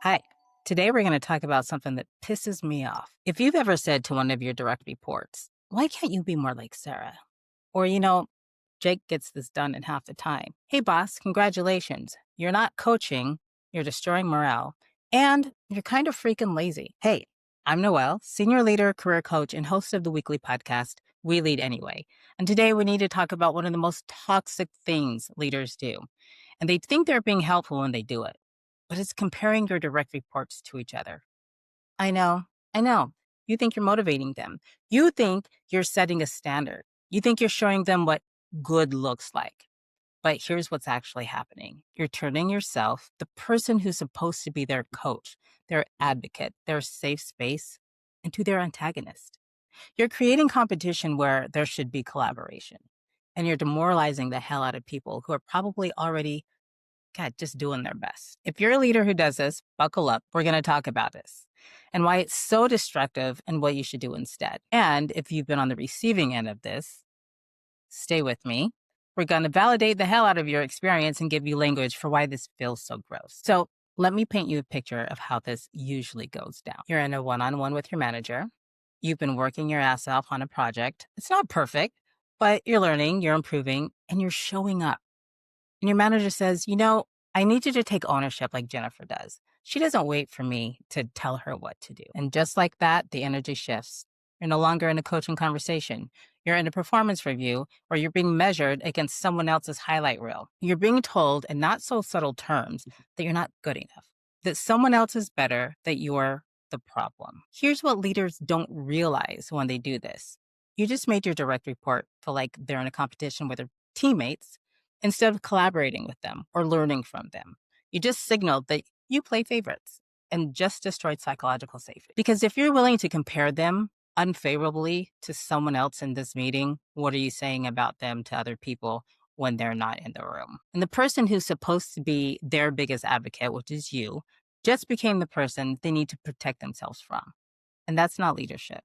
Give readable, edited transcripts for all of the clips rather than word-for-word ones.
Hi. Today we're going to talk about something that pisses me off. If you've ever said to one of your direct reports, why can't you be more like Sarah? Or, Jake gets this done in half the time. Hey, boss, congratulations. You're not coaching, you're destroying morale, and you're kind of freaking lazy. Hey, I'm Noelle, senior leader, career coach, and host of the weekly podcast, We Lead Anyway. And today we need to talk about one of the most toxic things leaders do. And they think they're being helpful when they do it, but it's comparing your direct reports to each other. I know, I know. You think you're motivating them. You think you're setting a standard. You think you're showing them what good looks like. But here's what's actually happening. You're turning yourself, the person who's supposed to be their coach, their advocate, their safe space, into their antagonist. You're creating competition where there should be collaboration. And you're demoralizing the hell out of people who are probably already just doing their best. If you're a leader who does this, buckle up. We're going to talk about this and why it's so destructive and what you should do instead. And if you've been on the receiving end of this, stay with me. We're going to validate the hell out of your experience and give you language for why this feels so gross. So let me paint you a picture of how this usually goes down. You're in a one-on-one with your manager. You've been working your ass off on a project. It's not perfect, but you're learning, you're improving, and you're showing up. And your manager says, I need you to take ownership like Jennifer does. She doesn't wait for me to tell her what to do. And just like that, the energy shifts. You're no longer in a coaching conversation. You're in a performance review or you're being measured against someone else's highlight reel. You're being told in not so subtle terms that you're not good enough, that someone else is better, that you're the problem. Here's what leaders don't realize when they do this. You just made your direct report feel like they're in a competition with their teammates instead of collaborating with them or learning from them. You just signaled that you play favorites and just destroyed psychological safety. Because if you're willing to compare them unfavorably to someone else in this meeting, what are you saying about them to other people when they're not in the room? And the person who's supposed to be their biggest advocate, which is you, just became the person they need to protect themselves from. And that's not leadership.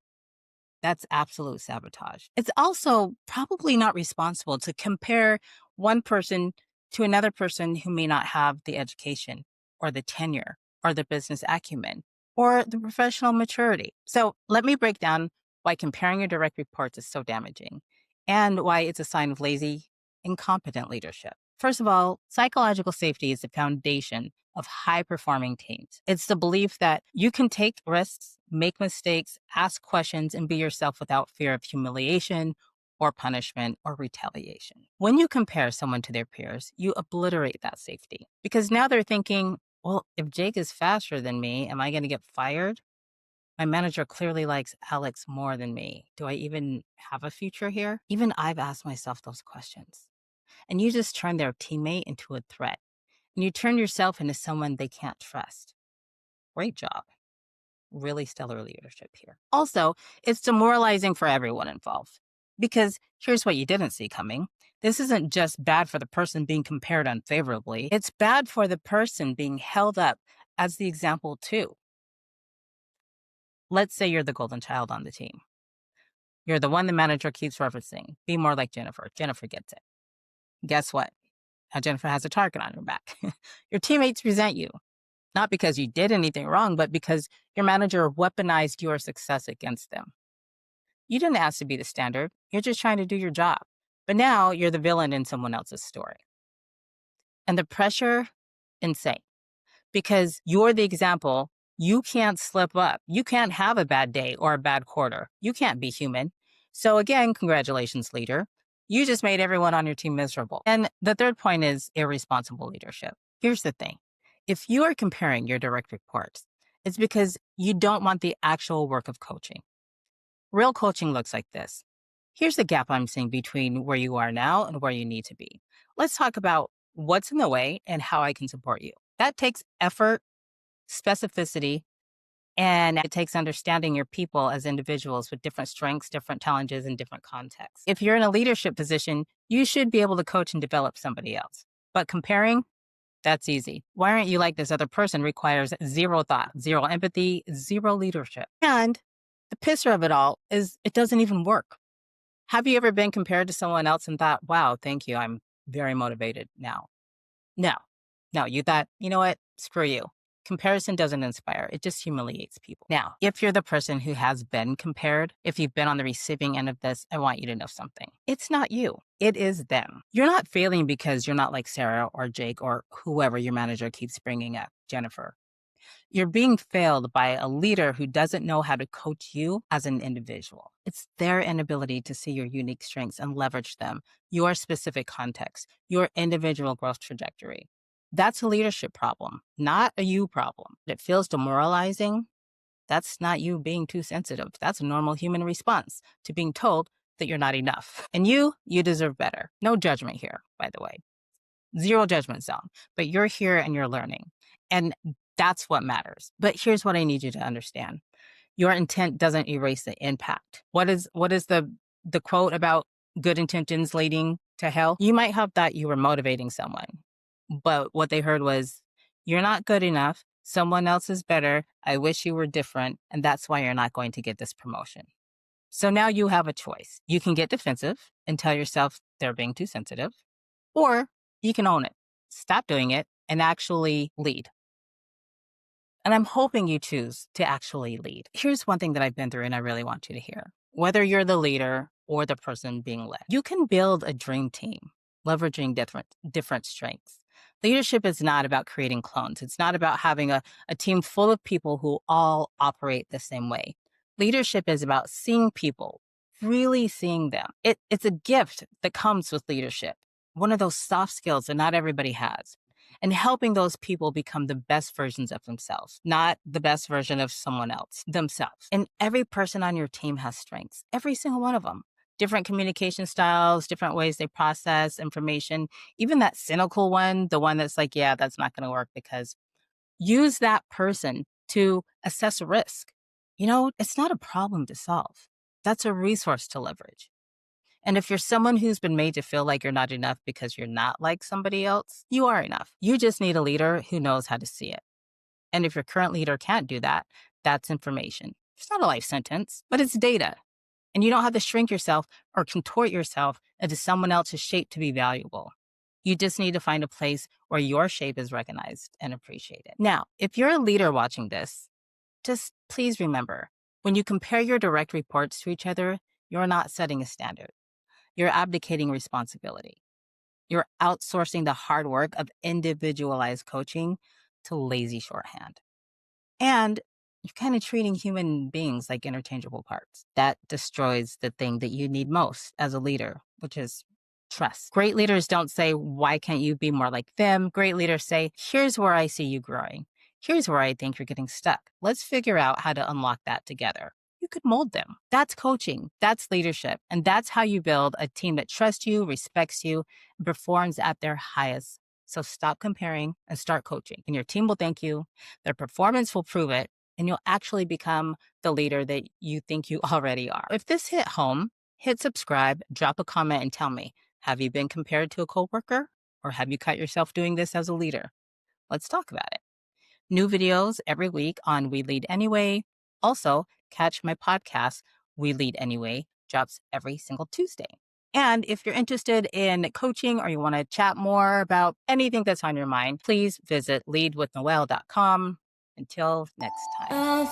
That's absolute sabotage. It's also probably not responsible to compare one person to another person who may not have the education or the tenure or the business acumen or the professional maturity. So let me break down why comparing your direct reports is so damaging and why it's a sign of lazy, incompetent leadership. First of all, psychological safety is the foundation of high-performing teams. It's the belief that you can take risks, make mistakes, ask questions, and be yourself without fear of humiliation or punishment or retaliation. When you compare someone to their peers, you obliterate that safety because now they're thinking, well, if Jake is faster than me, am I going to get fired? My manager clearly likes Alex more than me. Do I even have a future here? Even I've asked myself those questions. And you just turn their teammate into a threat. And you turn yourself into someone they can't trust. Great job. Really stellar leadership here. Also, it's demoralizing for everyone involved. Because here's what you didn't see coming. This isn't just bad for the person being compared unfavorably. It's bad for the person being held up as the example too. Let's say you're the golden child on the team. You're the one the manager keeps referencing. Be more like Jennifer. Jennifer gets it. Guess what? Now Jennifer has a target on her back. Your teammates resent you. Not because you did anything wrong, but because your manager weaponized your success against them. You didn't ask to be the standard. You're just trying to do your job. But now you're the villain in someone else's story. And the pressure, insane. Because you're the example, you can't slip up. You can't have a bad day or a bad quarter. You can't be human. So again, congratulations, leader. You just made everyone on your team miserable. And the third point is irresponsible leadership. Here's the thing. If you are comparing your direct reports, it's because you don't want the actual work of coaching. Real coaching looks like this. Here's the gap I'm seeing between where you are now and where you need to be. Let's talk about what's in the way and how I can support you. That takes effort, specificity, and it takes understanding your people as individuals with different strengths, different challenges, and different contexts. If you're in a leadership position, you should be able to coach and develop somebody else. But comparing, that's easy. Why aren't you like this other person requires zero thought, zero empathy, zero leadership. And the pisser of it all is it doesn't even work. Have you ever been compared to someone else and thought, wow, thank you, I'm very motivated now? No, no, you thought, you know what? Screw you. Comparison doesn't inspire, it just humiliates people. Now, if you're the person who has been compared, if you've been on the receiving end of this, I want you to know something. It's not you, it is them. You're not failing because you're not like Sarah or Jake or whoever your manager keeps bringing up, Jennifer. You're being failed by a leader who doesn't know how to coach you as an individual. It's their inability to see your unique strengths and leverage them, your specific context, your individual growth trajectory. That's a leadership problem, not a you problem. It feels demoralizing. That's not you being too sensitive. That's a normal human response to being told that you're not enough. And you deserve better. No judgment here, by the way. Zero judgment zone. But you're here and you're learning. And that's what matters. But here's what I need you to understand. Your intent doesn't erase the impact. What is the quote about good intentions leading to hell? You might have thought you were motivating someone, but what they heard was, you're not good enough. Someone else is better. I wish you were different. And that's why you're not going to get this promotion. So now you have a choice. You can get defensive and tell yourself they're being too sensitive, or you can own it, stop doing it, and actually lead. And I'm hoping you choose to actually lead. Here's one thing that I've been through and I really want you to hear. Whether you're the leader or the person being led, you can build a dream team, leveraging different strengths. Leadership is not about creating clones. It's not about having a team full of people who all operate the same way. Leadership is about seeing people, really seeing them. It's a gift that comes with leadership, one of those soft skills that not everybody has, and helping those people become the best versions of themselves, not the best version of someone else, themselves. And every person on your team has strengths, every single one of them. Different communication styles, different ways they process information, even that cynical one, the one that's like, yeah, that's not going to work, because use that person to assess risk. It's not a problem to solve. That's a resource to leverage. And if you're someone who's been made to feel like you're not enough because you're not like somebody else, you are enough. You just need a leader who knows how to see it. And if your current leader can't do that, that's information. It's not a life sentence, but it's data. And you don't have to shrink yourself or contort yourself into someone else's shape to be valuable. You just need to find a place where your shape is recognized and appreciated. Now, if you're a leader watching this, just please remember, when you compare your direct reports to each other, you're not setting a standard. You're abdicating responsibility. You're outsourcing the hard work of individualized coaching to lazy shorthand. And you're kind of treating human beings like interchangeable parts. That destroys the thing that you need most as a leader, which is trust. Great leaders don't say, why can't you be more like them? Great leaders say, here's where I see you growing. Here's where I think you're getting stuck. Let's figure out how to unlock that together. You could mold them. That's coaching. That's leadership. And that's how you build a team that trusts you, respects you, and performs at their highest. So stop comparing and start coaching. And your team will thank you. Their performance will prove it. And you'll actually become the leader that you think you already are. If this hit home, hit subscribe, drop a comment, and tell me, have you been compared to a coworker? Or have you caught yourself doing this as a leader? Let's talk about it. New videos every week on We Lead Anyway. Also, catch my podcast, We Lead Anyway, drops every single Tuesday. And if you're interested in coaching or you want to chat more about anything that's on your mind, please visit leadwithnoelle.com. Until next time.